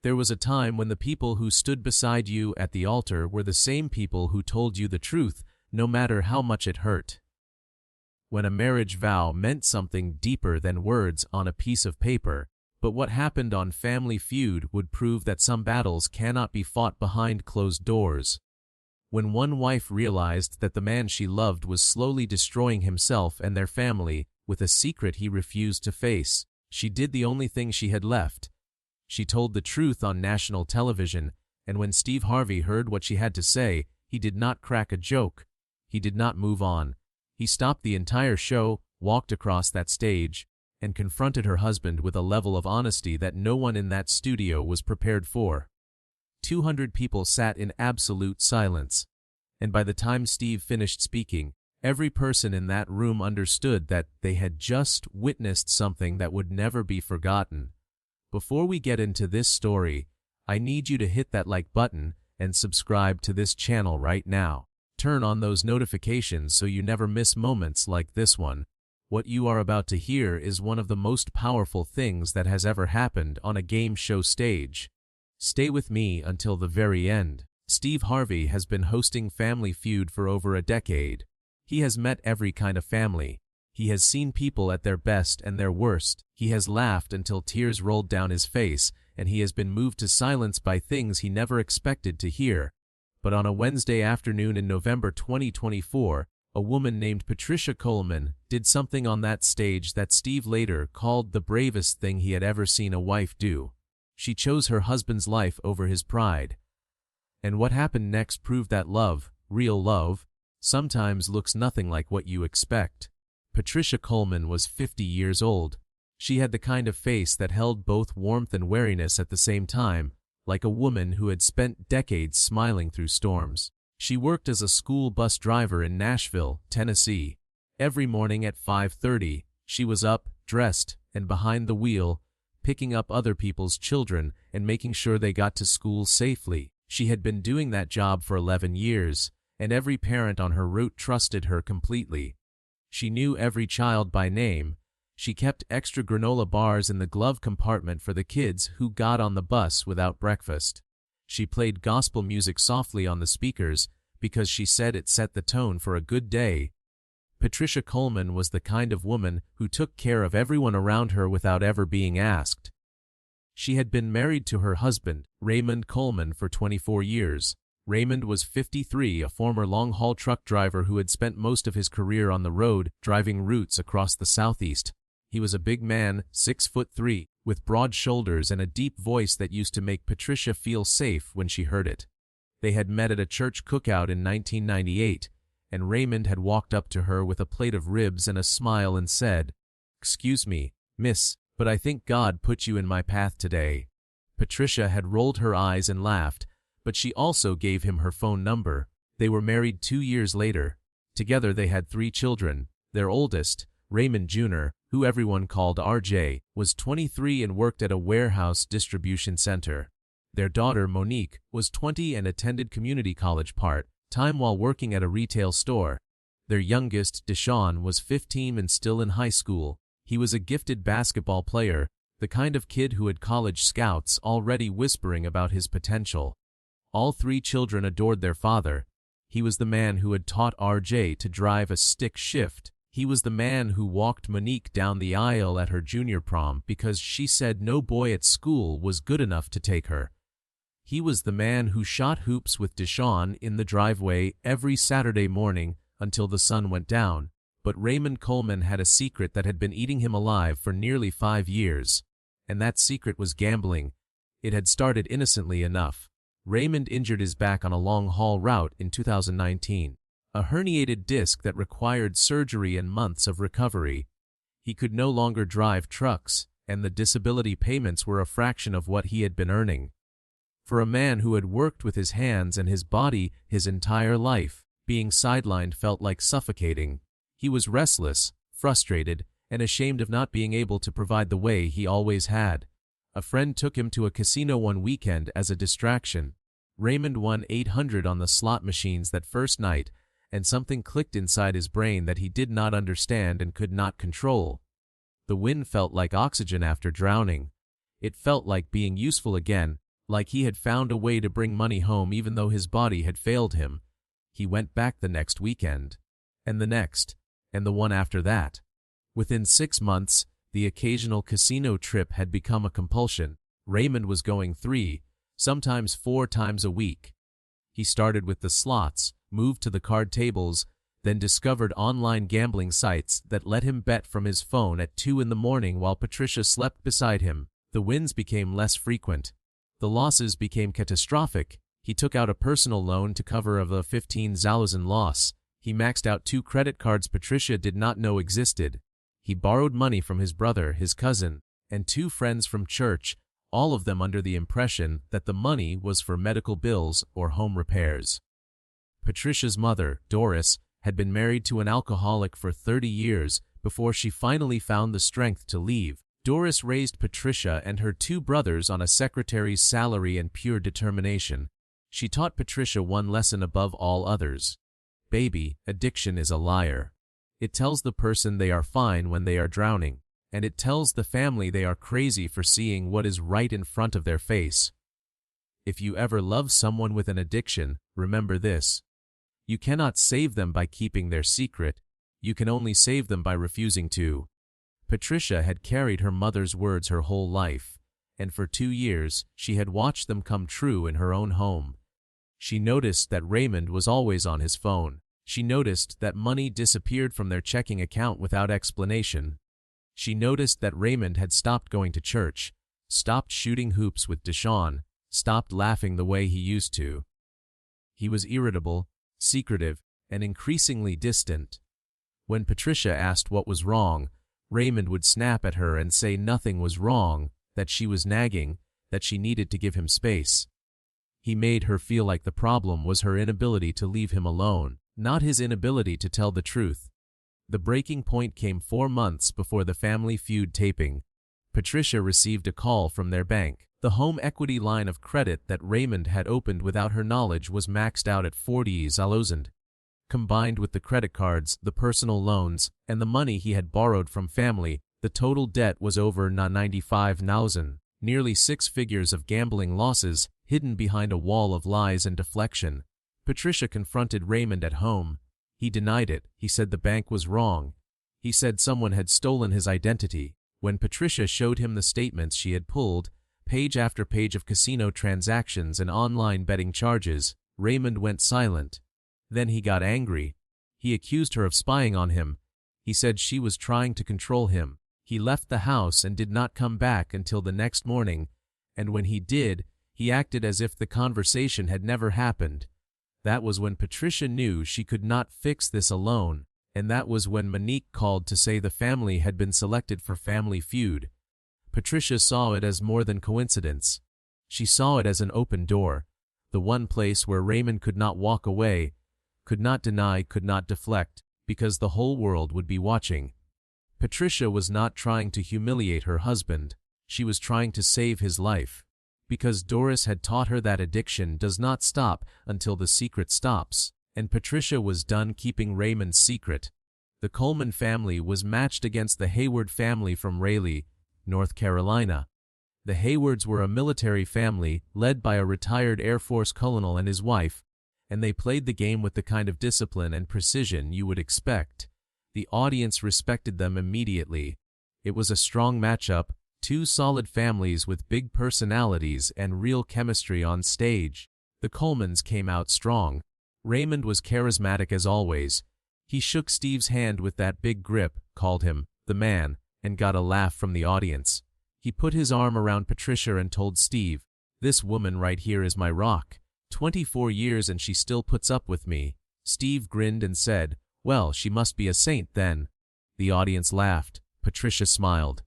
There was a time when the people who stood beside you at the altar were the same people who told you the truth, no matter how much it hurt. When a marriage vow meant something deeper than words on a piece of paper, but what happened on Family Feud would prove that some battles cannot be fought behind closed doors. When one wife realized that the man she loved was slowly destroying himself and their family with a secret he refused to face, she did the only thing she had left. She told the truth on national television, and when Steve Harvey heard what she had to say, he did not crack a joke. He did not move on. He stopped the entire show, walked across that stage, and confronted her husband with a level of honesty that no one in that studio was prepared for. 200 people sat in absolute silence, and by the time Steve finished speaking, every person in that room understood that they had just witnessed something that would never be forgotten. Before we get into this story, I need you to hit that like button and subscribe to this channel right now. Turn on those notifications so you never miss moments like this one. What you are about to hear is one of the most powerful things that has ever happened on a game show stage. Stay with me until the very end. Steve Harvey has been hosting Family Feud for over a decade. He has met every kind of family. He has seen people at their best and their worst. He has laughed until tears rolled down his face, and he has been moved to silence by things he never expected to hear. But on a Wednesday afternoon in November 2024, a woman named Patricia Coleman did something on that stage that Steve later called the bravest thing he had ever seen a wife do. She chose her husband's life over his pride. And what happened next proved that love, real love, sometimes looks nothing like what you expect. Patricia Coleman was 50 years old. She had the kind of face that held both warmth and wariness at the same time, like a woman who had spent decades smiling through storms. She worked as a school bus driver in Nashville, Tennessee. Every morning at 5:30, she was up, dressed, and behind the wheel, picking up other people's children and making sure they got to school safely. She had been doing that job for 11 years, and every parent on her route trusted her completely. She knew every child by name. She kept extra granola bars in the glove compartment for the kids who got on the bus without breakfast. She played gospel music softly on the speakers because she said it set the tone for a good day. Patricia Coleman was the kind of woman who took care of everyone around her without ever being asked. She had been married to her husband, Raymond Coleman, for 24 years. Raymond was 53, a former long-haul truck driver who had spent most of his career on the road, driving routes across the Southeast. He was a big man, 6'3", with broad shoulders and a deep voice that used to make Patricia feel safe when she heard it. They had met at a church cookout in 1998, and Raymond had walked up to her with a plate of ribs and a smile and said, "Excuse me, miss, but I think God put you in my path today." Patricia had rolled her eyes and laughed, but she also gave him her phone number. They were married 2 years later. Together they had 3 children. Their oldest, Raymond Jr., who everyone called RJ, was 23 and worked at a warehouse distribution center. Their daughter, Monique, was 20 and attended community college part-time while working at a retail store. Their youngest, Deshaun, was 15 and still in high school. He was a gifted basketball player, the kind of kid who had college scouts already whispering about his potential. All 3 children adored their father. He was the man who had taught RJ to drive a stick shift. He was the man who walked Monique down the aisle at her junior prom because she said no boy at school was good enough to take her. He was the man who shot hoops with Deshaun in the driveway every Saturday morning until the sun went down. But Raymond Coleman had a secret that had been eating him alive for nearly 5 years. And that secret was gambling. It had started innocently enough. Raymond injured his back on a long-haul route in 2019. A herniated disc that required surgery and months of recovery. He could no longer drive trucks, and the disability payments were a fraction of what he had been earning. For a man who had worked with his hands and his body his entire life, being sidelined felt like suffocating. He was restless, frustrated, and ashamed of not being able to provide the way he always had. A friend took him to a casino one weekend as a distraction. Raymond won $800 on the slot machines that first night, and something clicked inside his brain that he did not understand and could not control. The win felt like oxygen after drowning. It felt like being useful again, Like he had found a way to bring money home even though his body had failed him. He went back the next weekend, and the next, and the one after that. Within 6 months, the occasional casino trip had become a compulsion. Raymond was going 3, sometimes 4 times a week. He started with the slots, moved to the card tables, then discovered online gambling sites that let him bet from his phone at 2 in the morning while Patricia slept beside him. The wins became less frequent. The losses became catastrophic. He took out a personal loan to cover a 15,000 loss. He maxed out 2 credit cards Patricia did not know existed. He borrowed money from his brother, his cousin, and 2 friends from church, all of them under the impression that the money was for medical bills or home repairs. Patricia's mother, Doris, had been married to an alcoholic for 30 years before she finally found the strength to leave. Doris raised Patricia and her 2 brothers on a secretary's salary and pure determination. She taught Patricia one lesson above all others. Baby, addiction is a liar. It tells the person they are fine when they are drowning, and it tells the family they are crazy for seeing what is right in front of their face. If you ever love someone with an addiction, remember this. You cannot save them by keeping their secret. You can only save them by refusing to. Patricia had carried her mother's words her whole life, and for 2 years she had watched them come true in her own home. She noticed that Raymond was always on his phone. She noticed that money disappeared from their checking account without explanation. She noticed that Raymond had stopped going to church, stopped shooting hoops with Deshawn, stopped laughing the way he used to. He was irritable, secretive, and increasingly distant. When Patricia asked what was wrong, Raymond would snap at her and say nothing was wrong, that she was nagging, that she needed to give him space. He made her feel like the problem was her inability to leave him alone, not his inability to tell the truth. The breaking point came 4 months before the Family Feud taping. Patricia received a call from their bank. The home equity line of credit that Raymond had opened without her knowledge was maxed out at 40,000. Combined with the credit cards, the personal loans, and the money he had borrowed from family, the total debt was over 95,000, nearly 6 figures of gambling losses, hidden behind a wall of lies and deflection. Patricia confronted Raymond at home. He denied it. He said the bank was wrong. He said someone had stolen his identity. When Patricia showed him the statements she had pulled, page after page of casino transactions and online betting charges, Raymond went silent. Then he got angry. He accused her of spying on him. He said she was trying to control him. He left the house and did not come back until the next morning, and when he did, he acted as if the conversation had never happened. That was when Patricia knew she could not fix this alone, and that was when Monique called to say the family had been selected for Family Feud. Patricia saw it as more than coincidence. She saw it as an open door, the one place where Raymond could not walk away, could not deny, could not deflect, because the whole world would be watching. Patricia was not trying to humiliate her husband. She was trying to save his life. Because Doris had taught her that addiction does not stop until the secret stops, and Patricia was done keeping Raymond's secret. The Coleman family was matched against the Hayward family from Raleigh, North Carolina. The Haywards were a military family led by a retired Air Force colonel and his wife, and they played the game with the kind of discipline and precision you would expect. The audience respected them immediately. It was a strong matchup. 2 solid families with big personalities and real chemistry on stage. The Colemans came out strong. Raymond was charismatic as always. He shook Steve's hand with that big grip, called him the man, and got a laugh from the audience. He put his arm around Patricia and told Steve, "This woman right here is my rock. 24 years and she still puts up with me." Steve grinned and said, "Well, she must be a saint then." The audience laughed. Patricia smiled.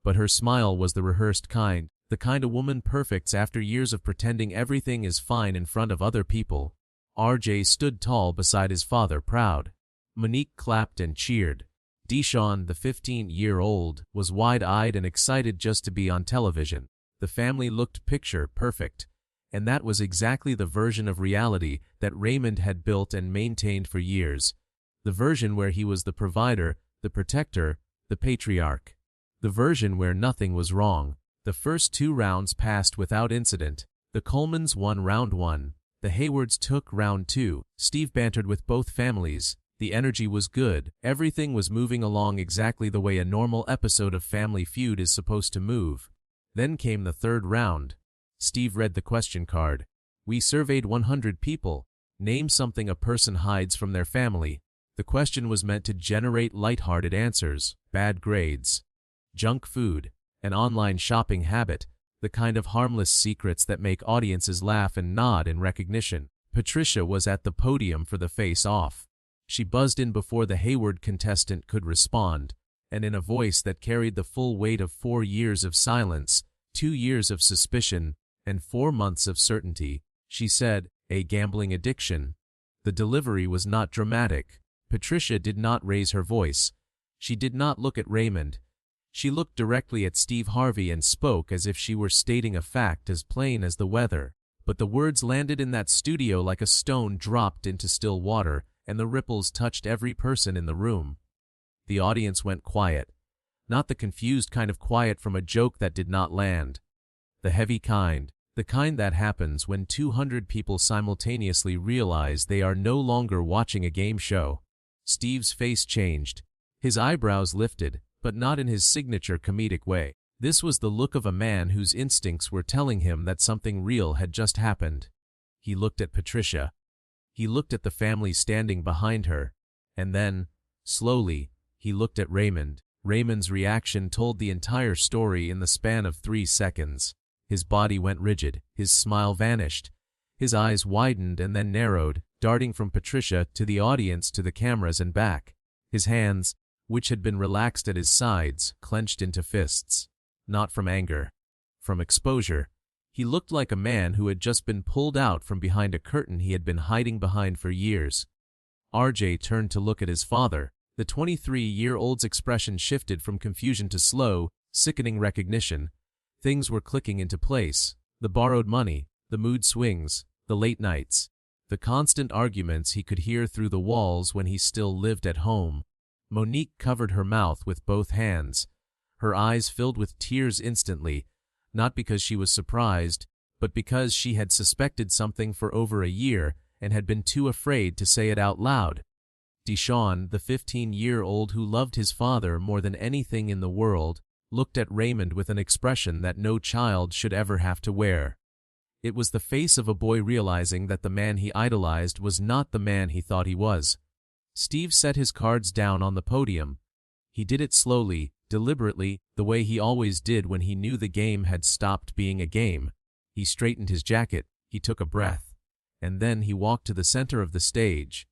But her smile was the rehearsed kind, the kind a woman perfects after years of pretending everything is fine in front of other people. RJ stood tall beside his father, proud. Monique clapped and cheered. Deshawn, the 15-year-old, was wide-eyed and excited just to be on television. The family looked picture perfect, and that was exactly the version of reality that Raymond had built and maintained for years. The version where he was the provider, the protector, the patriarch. The version where nothing was wrong. The first 2 rounds passed without incident. The Colemans won round 1. The Haywards took round 2. Steve bantered with both families. The energy was good. Everything was moving along exactly the way a normal episode of Family Feud is supposed to move. Then came the third round. Steve read the question card. We surveyed 100 people. Name something a person hides from their family. The question was meant to generate lighthearted answers. Bad grades, junk food, an online shopping habit, the kind of harmless secrets that make audiences laugh and nod in recognition. Patricia was at the podium for the face-off. She buzzed in before the Hayward contestant could respond, and in a voice that carried the full weight of 4 years of silence, 2 years of suspicion, and 4 months of certainty, she said, "A gambling addiction." The delivery was not dramatic. Patricia did not raise her voice. She did not look at Raymond. She looked directly at Steve Harvey and spoke as if she were stating a fact as plain as the weather. But the words landed in that studio like a stone dropped into still water, and the ripples touched every person in the room. The audience went quiet. Not the confused kind of quiet from a joke that did not land. The heavy kind. The kind that happens when 200 people simultaneously realize they are no longer watching a game show. Steve's face changed. His eyebrows lifted, but not in his signature comedic way. This was the look of a man whose instincts were telling him that something real had just happened. He looked at Patricia. He looked at the family standing behind her. And then, slowly, he looked at Raymond. Raymond's reaction told the entire story in the span of 3 seconds. His body went rigid, his smile vanished. His eyes widened and then narrowed, darting from Patricia to the audience to the cameras and back. His hands, which had been relaxed at his sides, clenched into fists. Not from anger. From exposure. He looked like a man who had just been pulled out from behind a curtain he had been hiding behind for years. RJ turned to look at his father. The 23-year-old's expression shifted from confusion to slow, sickening recognition. Things were clicking into place. The borrowed money, the mood swings, the late nights, the constant arguments he could hear through the walls when he still lived at home. Monique covered her mouth with both hands. Her eyes filled with tears instantly, not because she was surprised, but because she had suspected something for over a year and had been too afraid to say it out loud. Deshawn, the 15-year-old who loved his father more than anything in the world, looked at Raymond with an expression that no child should ever have to wear. It was the face of a boy realizing that the man he idolized was not the man he thought he was. Steve set his cards down on the podium. He did it slowly, deliberately, the way he always did when he knew the game had stopped being a game. He straightened his jacket, he took a breath, and then he walked to the center of the stage.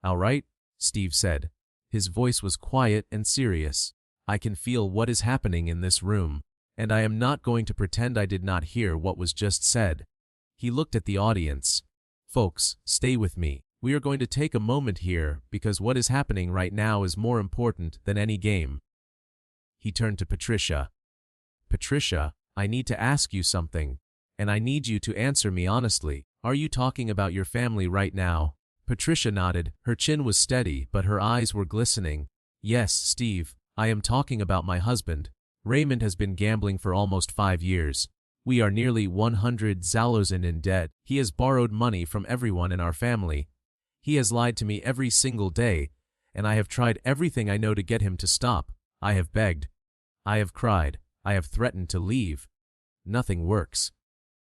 "All right," Steve said. His voice was quiet and serious. "I can feel what is happening in this room, and I am not going to pretend I did not hear what was just said." He looked at the audience. "Folks, stay with me. We are going to take a moment here because what is happening right now is more important than any game." He turned to Patricia. "Patricia, I need to ask you something, and I need you to answer me honestly. Are you talking about your family right now?" Patricia nodded. Her chin was steady, but her eyes were glistening. "Yes, Steve. I am talking about my husband. Raymond has been gambling for almost 5 years. We are nearly 100,000 in debt. He has borrowed money from everyone in our family. He has lied to me every single day, and I have tried everything I know to get him to stop. I have begged. I have cried. I have threatened to leave. Nothing works.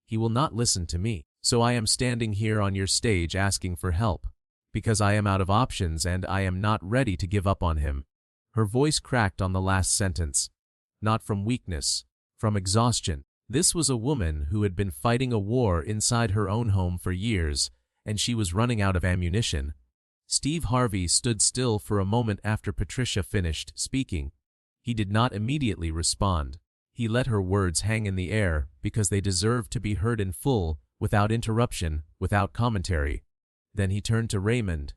He will not listen to me. So I am standing here on your stage asking for help, because I am out of options and I am not ready to give up on him." Her voice cracked on the last sentence. Not from weakness, from exhaustion. This was a woman who had been fighting a war inside her own home for years, and she was running out of ammunition. Steve Harvey stood still for a moment after Patricia finished speaking. He did not immediately respond. He let her words hang in the air because they deserved to be heard in full, without interruption, without commentary. Then he turned to Raymond.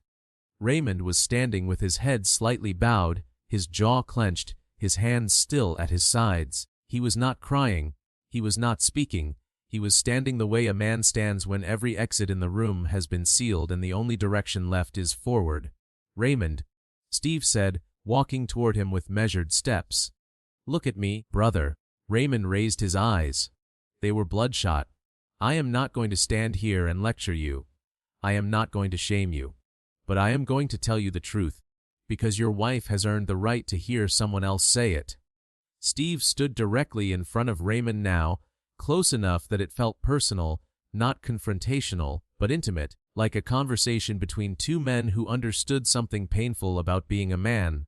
Raymond was standing with his head slightly bowed, his jaw clenched, his hands still at his sides. He was not crying. He was not speaking. He was standing the way a man stands when every exit in the room has been sealed and the only direction left is forward. "Raymond," Steve said, walking toward him with measured steps. "Look at me, brother." Raymond raised his eyes. They were bloodshot. I am not going to stand here and lecture you. I am not going to shame you. But I am going to tell you the truth, because your wife has earned the right to hear someone else say it. Steve stood directly in front of Raymond now, close enough that it felt personal, not confrontational, but intimate, like a conversation between two men who understood something painful about being a man.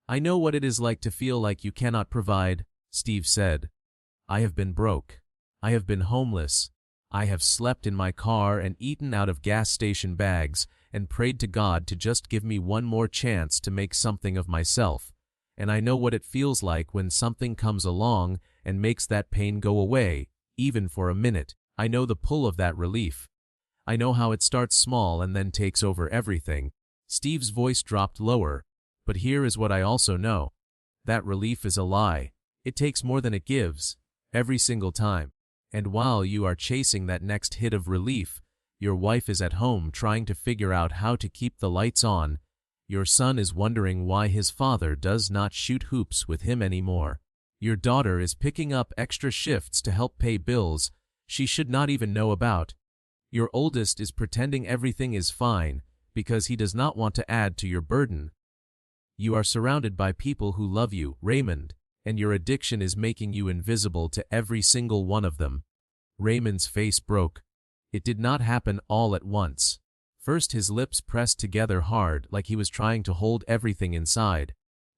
I know what it is like to feel like you cannot provide, Steve said. I have been broke. I have been homeless. I have slept in my car and eaten out of gas station bags and prayed to God to just give me one more chance to make something of myself. And I know what it feels like when something comes along and makes that pain go away, even for a minute. I know the pull of that relief. I know how it starts small and then takes over everything. Steve's voice dropped lower. But here is what I also know. That relief is a lie. It takes more than it gives, every single time. And while you are chasing that next hit of relief, your wife is at home trying to figure out how to keep the lights on. Your son is wondering why his father does not shoot hoops with him anymore. Your daughter is picking up extra shifts to help pay bills she should not even know about. Your oldest is pretending everything is fine because he does not want to add to your burden. You are surrounded by people who love you, Raymond, and your addiction is making you invisible to every single one of them. Raymond's face broke. It did not happen all at once. First his lips pressed together hard like he was trying to hold everything inside.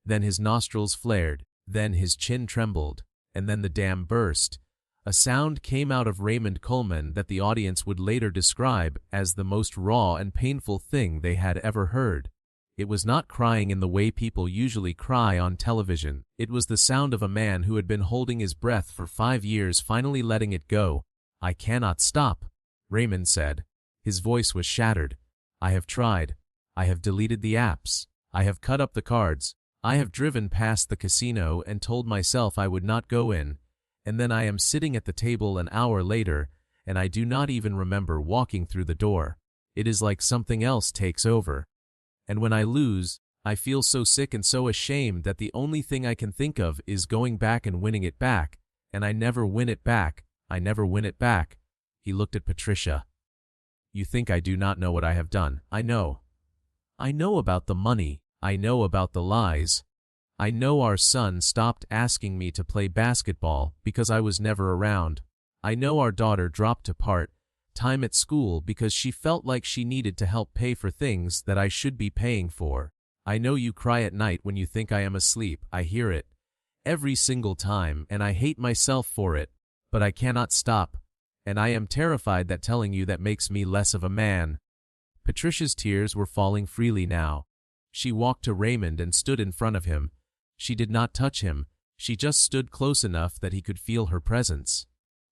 Then his nostrils flared, then his chin trembled, and then the dam burst. A sound came out of Raymond Coleman that the audience would later describe as the most raw and painful thing they had ever heard. It was not crying in the way people usually cry on television. It was the sound of a man who had been holding his breath for 5 years finally letting it go. I cannot stop, Raymond said. His voice was shattered. I have tried. I have deleted the apps. I have cut up the cards. I have driven past the casino and told myself I would not go in. And then I am sitting at the table an hour later, and I do not even remember walking through the door. It is like something else takes over. And when I lose, I feel so sick and so ashamed that the only thing I can think of is going back and winning it back. And I never win it back. I never win it back. He looked at Patricia. You think I do not know what I have done. I know. I know about the money. I know about the lies. I know our son stopped asking me to play basketball because I was never around. I know our daughter dropped to part-time at school because she felt like she needed to help pay for things that I should be paying for. I know you cry at night when you think I am asleep. I hear it every single time, and I hate myself for it, but I cannot stop, and I am terrified that telling you that makes me less of a man. Patricia's tears were falling freely now. She walked to Raymond and stood in front of him. She did not touch him. She just stood close enough that he could feel her presence.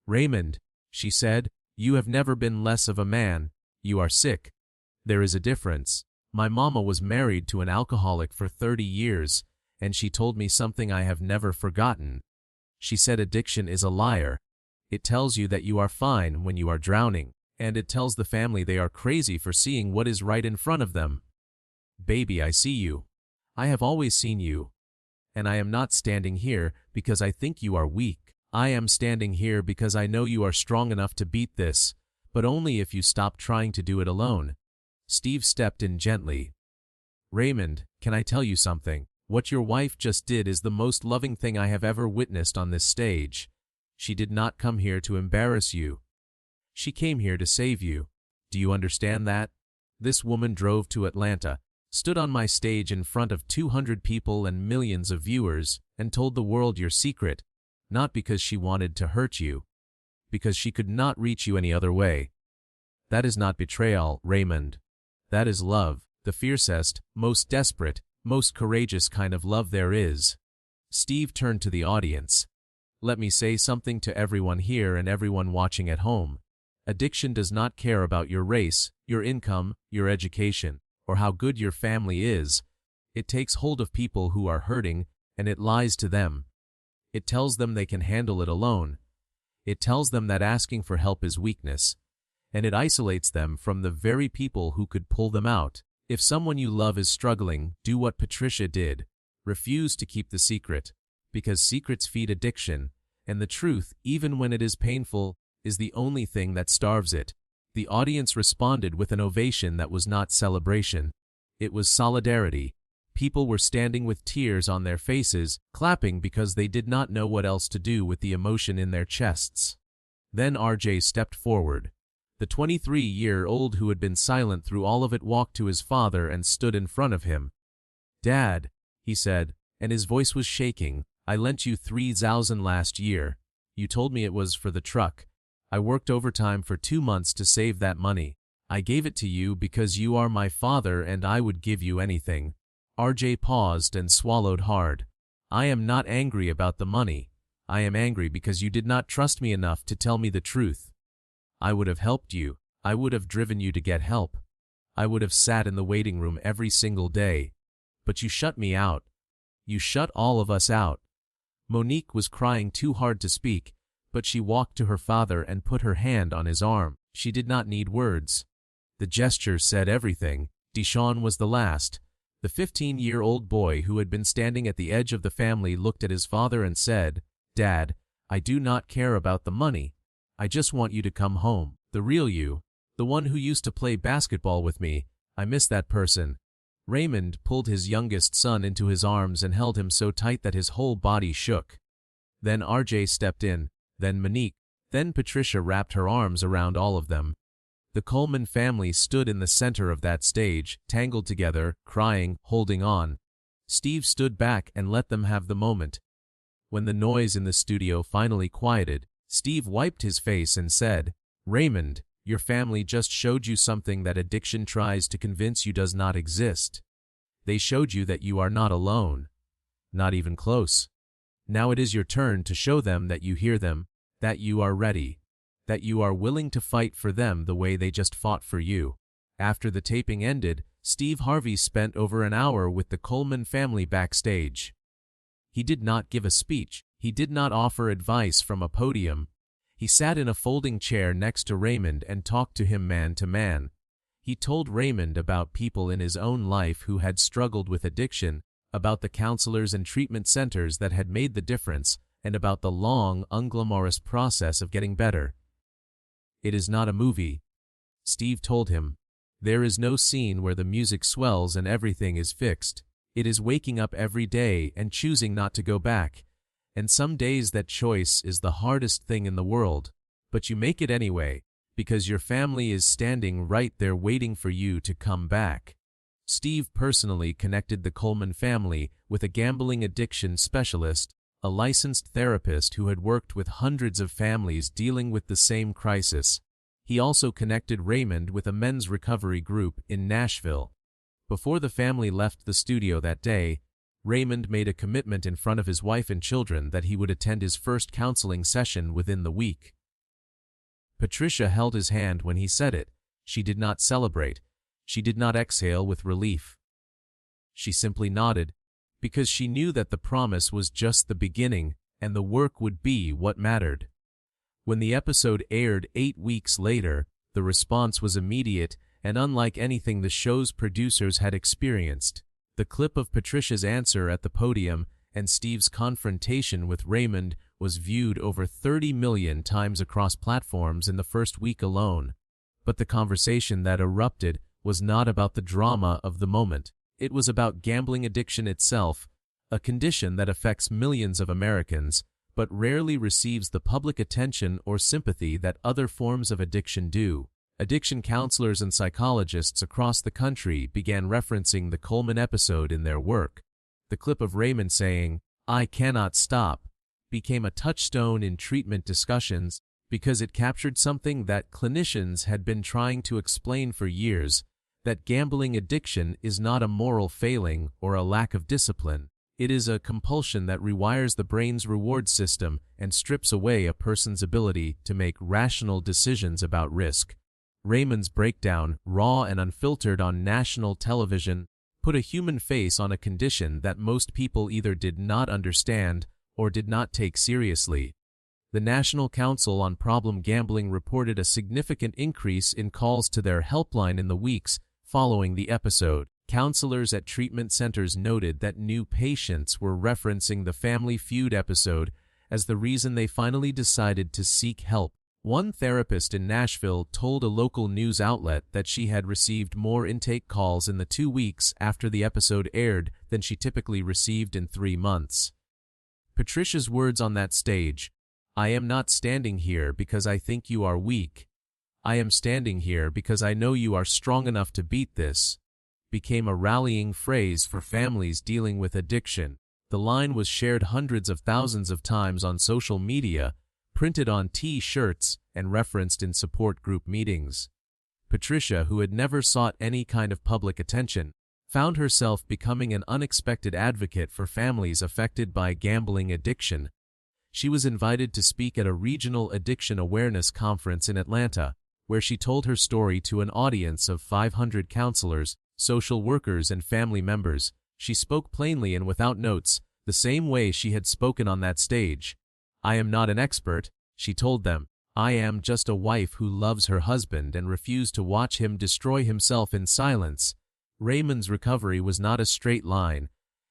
Raymond, she said, you have never been less of a man. You are sick. There is a difference. My mama was married to an alcoholic for 30 years, and she told me something I have never forgotten. She said addiction is a liar. It tells you that you are fine when you are drowning, and it tells the family they are crazy for seeing what is right in front of them. Baby, I see you. I have always seen you. And I am not standing here because I think you are weak. I am standing here because I know you are strong enough to beat this, but only if you stop trying to do it alone. Steve stepped in gently. Raymond, can I tell you something? What your wife just did is the most loving thing I have ever witnessed on this stage. She did not come here to embarrass you. She came here to save you. Do you understand that? This woman drove to Atlanta, stood on my stage in front of 200 people and millions of viewers, and told the world your secret, not because she wanted to hurt you, because she could not reach you any other way. That is not betrayal, Raymond. That is love, the fiercest, most desperate, most courageous kind of love there is. Steve turned to the audience. Let me say something to everyone here and everyone watching at home. Addiction does not care about your race, your income, your education, or how good your family is. It takes hold of people who are hurting, and it lies to them. It tells them they can handle it alone. It tells them that asking for help is weakness, and it isolates them from the very people who could pull them out. If someone you love is struggling, do what Patricia did. Refuse to keep the secret, because secrets feed addiction, and the truth, even when it is painful, is the only thing that starves it. The audience responded with an ovation that was not celebration. It was solidarity. People were standing with tears on their faces, clapping because they did not know what else to do with the emotion in their chests. Then RJ stepped forward. The 23-year-old who had been silent through all of it walked to his father and stood in front of him. "Dad," he said, and his voice was shaking, "I lent you 3,000 last year. You told me it was for the truck. I worked overtime for 2 months to save that money. I gave it to you because you are my father and I would give you anything." RJ paused and swallowed hard. "I am not angry about the money. I am angry because you did not trust me enough to tell me the truth. I would have helped you. I would have driven you to get help. I would have sat in the waiting room every single day. But you shut me out. You shut all of us out." Monique was crying too hard to speak, but she walked to her father and put her hand on his arm. She did not need words. The gesture said everything. Deshaun was the last. The 15-year-old boy who had been standing at the edge of the family looked at his father and said, "Dad, I do not care about the money. I just want you to come home. The real you. The one who used to play basketball with me. I miss that person." Raymond pulled his youngest son into his arms and held him so tight that his whole body shook. Then RJ stepped in, then Monique, then Patricia wrapped her arms around all of them. The Coleman family stood in the center of that stage, tangled together, crying, holding on. Steve stood back and let them have the moment. When the noise in the studio finally quieted, Steve wiped his face and said, "Raymond, your family just showed you something that addiction tries to convince you does not exist. They showed you that you are not alone. Not even close. Now it is your turn to show them that you hear them, that you are ready, that you are willing to fight for them the way they just fought for you." After the taping ended, Steve Harvey spent over an hour with the Coleman family backstage. He did not give a speech. He did not offer advice from a podium. He sat in a folding chair next to Raymond and talked to him man to man. He told Raymond about people in his own life who had struggled with addiction, about the counselors and treatment centers that had made the difference, and about the long, unglamorous process of getting better. "It is not a movie," Steve told him. "There is no scene where the music swells and everything is fixed. It is waking up every day and choosing not to go back. And some days that choice is the hardest thing in the world, but you make it anyway, because your family is standing right there waiting for you to come back." Steve personally connected the Coleman family with a gambling addiction specialist, a licensed therapist who had worked with hundreds of families dealing with the same crisis. He also connected Raymond with a men's recovery group in Nashville. Before the family left the studio that day, Raymond made a commitment in front of his wife and children that he would attend his first counseling session within the week. Patricia held his hand when he said it. She did not celebrate. She did not exhale with relief. She simply nodded, because she knew that the promise was just the beginning, and the work would be what mattered. When the episode aired 8 weeks later, the response was immediate and unlike anything the show's producers had experienced. The clip of Patricia's answer at the podium and Steve's confrontation with Raymond was viewed over 30 million times across platforms in the first week alone. But the conversation that erupted was not about the drama of the moment. It was about gambling addiction itself, a condition that affects millions of Americans, but rarely receives the public attention or sympathy that other forms of addiction do. Addiction counselors and psychologists across the country began referencing the Coleman episode in their work. The clip of Raymond saying, "I cannot stop," became a touchstone in treatment discussions because it captured something that clinicians had been trying to explain for years, that gambling addiction is not a moral failing or a lack of discipline. It is a compulsion that rewires the brain's reward system and strips away a person's ability to make rational decisions about risk. Raymond's breakdown, raw and unfiltered on national television, put a human face on a condition that most people either did not understand or did not take seriously. The National Council on Problem Gambling reported a significant increase in calls to their helpline in the weeks following the episode. Counselors at treatment centers noted that new patients were referencing the Family Feud episode as the reason they finally decided to seek help. One therapist in Nashville told a local news outlet that she had received more intake calls in the 2 weeks after the episode aired than she typically received in 3 months. Patricia's words on that stage, "I am not standing here because I think you are weak. I am standing here because I know you are strong enough to beat this," became a rallying phrase for families dealing with addiction. The line was shared hundreds of thousands of times on social media, printed on T-shirts, and referenced in support group meetings. Patricia, who had never sought any kind of public attention, found herself becoming an unexpected advocate for families affected by gambling addiction. She was invited to speak at a regional addiction awareness conference in Atlanta, where she told her story to an audience of 500 counselors, social workers, and family members. She spoke plainly and without notes, the same way she had spoken on that stage. "I am not an expert," she told them. "I am just a wife who loves her husband and refused to watch him destroy himself in silence." Raymond's recovery was not a straight line.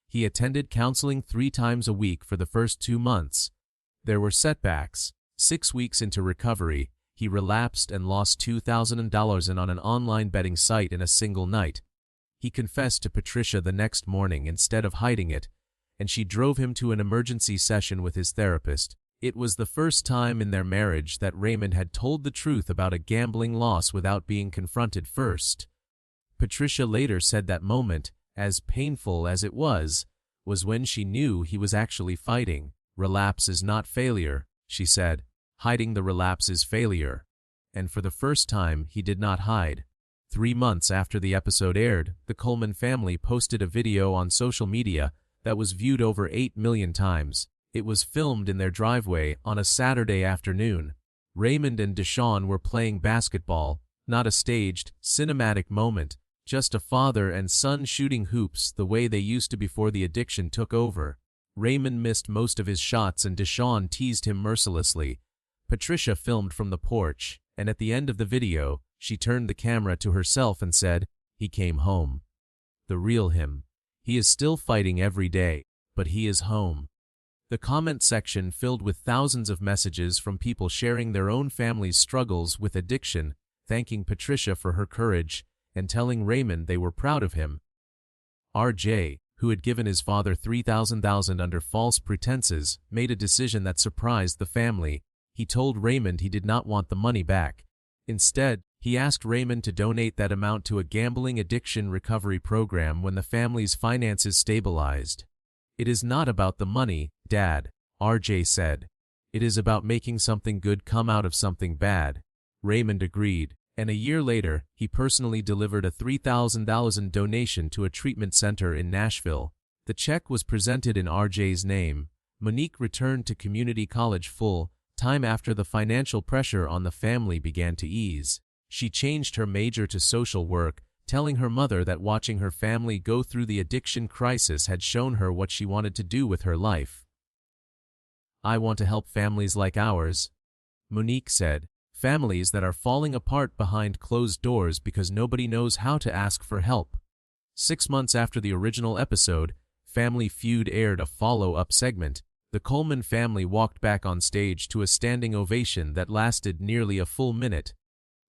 He attended counseling 3 times a week for the first 2 months. There were setbacks. 6 weeks into recovery, he relapsed and lost $2,000 on an online betting site in a single night. He confessed to Patricia the next morning instead of hiding it, and she drove him to an emergency session with his therapist. It was the first time in their marriage that Raymond had told the truth about a gambling loss without being confronted first. Patricia later said that moment, as painful as it was when she knew he was actually fighting. "Relapse is not failure," she said. "Hiding the relapse is failure." And for the first time, he did not hide. 3 months after the episode aired, the Coleman family posted a video on social media that was viewed over 8 million times. It was filmed in their driveway on a Saturday afternoon. Raymond and Deshawn were playing basketball, not a staged, cinematic moment, just a father and son shooting hoops the way they used to before the addiction took over. Raymond missed most of his shots and Deshawn teased him mercilessly. Patricia filmed from the porch, and at the end of the video, she turned the camera to herself and said, "He came home. The real him. He is still fighting every day, but he is home." The comment section filled with thousands of messages from people sharing their own family's struggles with addiction, thanking Patricia for her courage, and telling Raymond they were proud of him. RJ, who had given his father $3,000 under false pretenses, made a decision that surprised the family. He told Raymond he did not want the money back. Instead, he asked Raymond to donate that amount to a gambling addiction recovery program when the family's finances stabilized. "It is not about the money, Dad," RJ said. "It is about making something good come out of something bad." Raymond agreed, and a year later, he personally delivered a $3,000 donation to a treatment center in Nashville. The check was presented in RJ's name. Monique returned to community college full-time after the financial pressure on the family began to ease. She changed her major to social work, telling her mother that watching her family go through the addiction crisis had shown her what she wanted to do with her life. "I want to help families like ours," Monique said. "Families that are falling apart behind closed doors because nobody knows how to ask for help." 6 months after the original episode, Family Feud aired a follow-up segment. The Coleman family walked back on stage to a standing ovation that lasted nearly a full minute.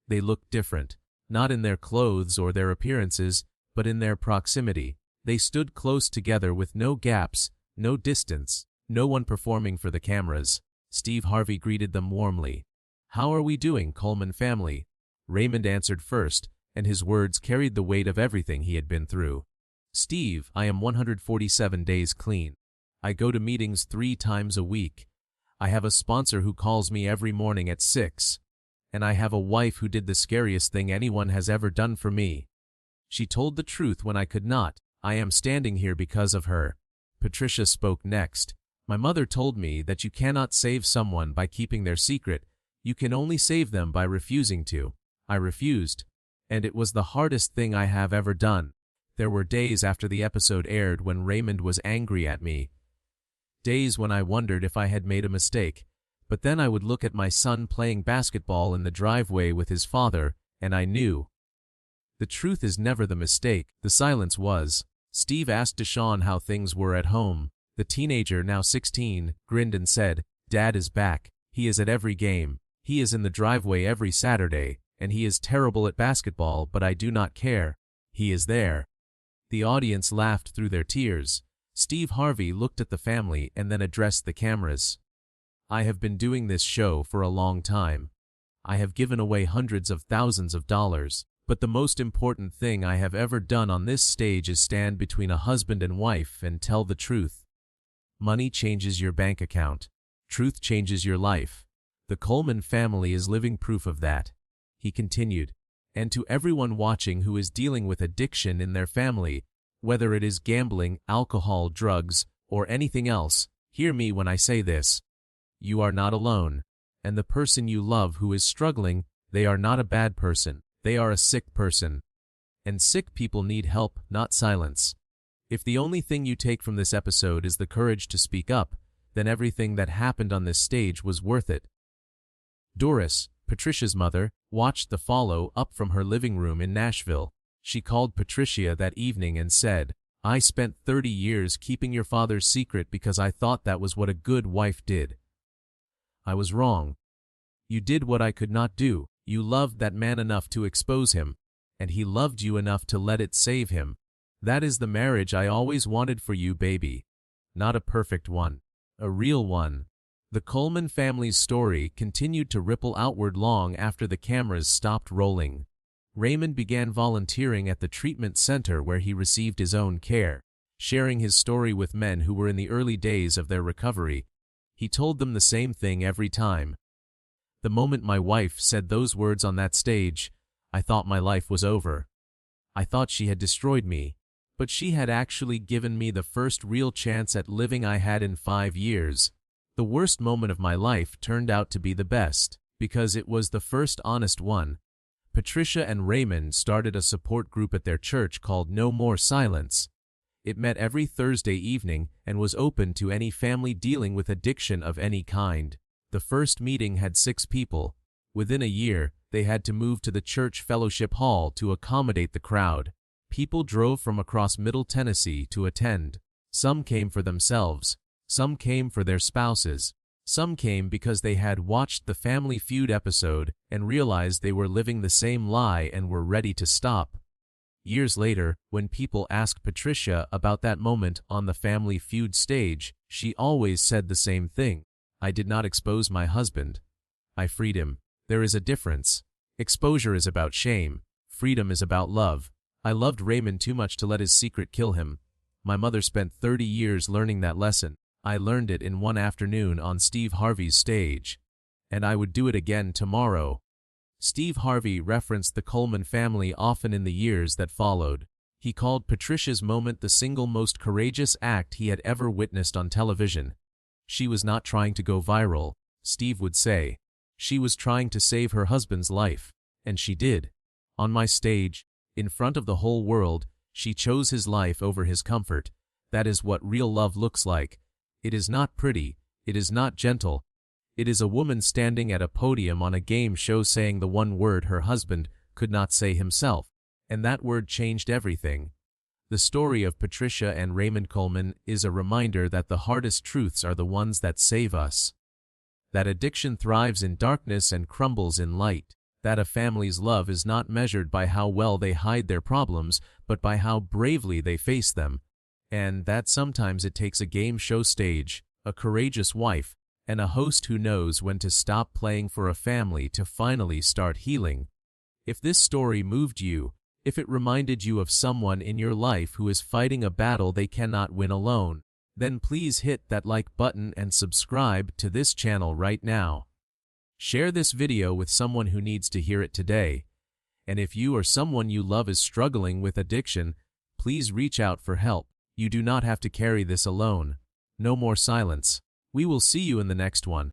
They looked different, not in their clothes or their appearances, but in their proximity. They stood close together with no gaps, no distance, no one performing for the cameras. Steve Harvey greeted them warmly. "How are we doing, Coleman family?" Raymond answered first, and his words carried the weight of everything he had been through. "Steve, I am 147 days clean. I go to meetings 3 times a week. I have a sponsor who calls me every morning at 6. And I have a wife who did the scariest thing anyone has ever done for me. She told the truth when I could not. I am standing here because of her." Patricia spoke next. "My mother told me that you cannot save someone by keeping their secret. You can only save them by refusing to. I refused. And it was the hardest thing I have ever done." There were days after the episode aired when Raymond was angry at me. Days when I wondered if I had made a mistake. But then I would look at my son playing basketball in the driveway with his father, and I knew. The truth is never the mistake. The silence was. Steve asked Deshawn how things were at home. The teenager, now 16, grinned and said, "Dad is back. He is at every game. He is in the driveway every Saturday, and he is terrible at basketball, but I do not care. He is there." The audience laughed through their tears. Steve Harvey looked at the family and then addressed the cameras. "I have been doing this show for a long time. I have given away hundreds of thousands of dollars, but the most important thing I have ever done on this stage is stand between a husband and wife and tell the truth. Money changes your bank account. Truth changes your life. The Coleman family is living proof of that," he continued. "And to everyone watching who is dealing with addiction in their family, whether it is gambling, alcohol, drugs, or anything else, hear me when I say this. You are not alone. And the person you love who is struggling, they are not a bad person. They are a sick person. And sick people need help, not silence. If the only thing you take from this episode is the courage to speak up, then everything that happened on this stage was worth it." Doris, Patricia's mother, watched the follow-up from her living room in Nashville. She called Patricia that evening and said, "I spent 30 years keeping your father's secret because I thought that was what a good wife did. I was wrong. You did what I could not do. You loved that man enough to expose him, and he loved you enough to let it save him. That is the marriage I always wanted for you, baby. Not a perfect one. A real one." The Coleman family's story continued to ripple outward long after the cameras stopped rolling. Raymond began volunteering at the treatment center where he received his own care, sharing his story with men who were in the early days of their recovery. He told them the same thing every time. "The moment my wife said those words on that stage, I thought my life was over. I thought she had destroyed me, but she had actually given me the first real chance at living I had in 5 years. The worst moment of my life turned out to be the best, because it was the first honest one." Patricia and Raymond started a support group at their church called No More Silence. It met every Thursday evening and was open to any family dealing with addiction of any kind. The first meeting had 6 people. Within a year, they had to move to the church fellowship hall to accommodate the crowd. People drove from across Middle Tennessee to attend. Some came for themselves. Some came for their spouses. Some came because they had watched the Family Feud episode and realized they were living the same lie and were ready to stop. Years later, when people asked Patricia about that moment on the Family Feud stage, she always said the same thing. "I did not expose my husband. I freed him." There is a difference. Exposure is about shame. Freedom is about love. I loved Raymond too much to let his secret kill him. My mother spent 30 years learning that lesson. I learned it in one afternoon on Steve Harvey's stage. And I would do it again tomorrow. Steve Harvey referenced the Coleman family often in the years that followed. He called Patricia's moment the single most courageous act he had ever witnessed on television. "She was not trying to go viral," Steve would say. "She was trying to save her husband's life. And she did. On my stage, in front of the whole world, she chose his life over his comfort. That is what real love looks like. It is not pretty. It is not gentle. It is a woman standing at a podium on a game show saying the one word her husband could not say himself, and that word changed everything." The story of Patricia and Raymond Coleman is a reminder that the hardest truths are the ones that save us. That addiction thrives in darkness and crumbles in light. That a family's love is not measured by how well they hide their problems, but by how bravely they face them. And that sometimes it takes a game show stage, a courageous wife, and a host who knows when to stop playing for a family to finally start healing. If this story moved you, if it reminded you of someone in your life who is fighting a battle they cannot win alone, then please hit that like button and subscribe to this channel right now. Share this video with someone who needs to hear it today. And if you or someone you love is struggling with addiction, please reach out for help. You do not have to carry this alone. No more silence. We will see you in the next one.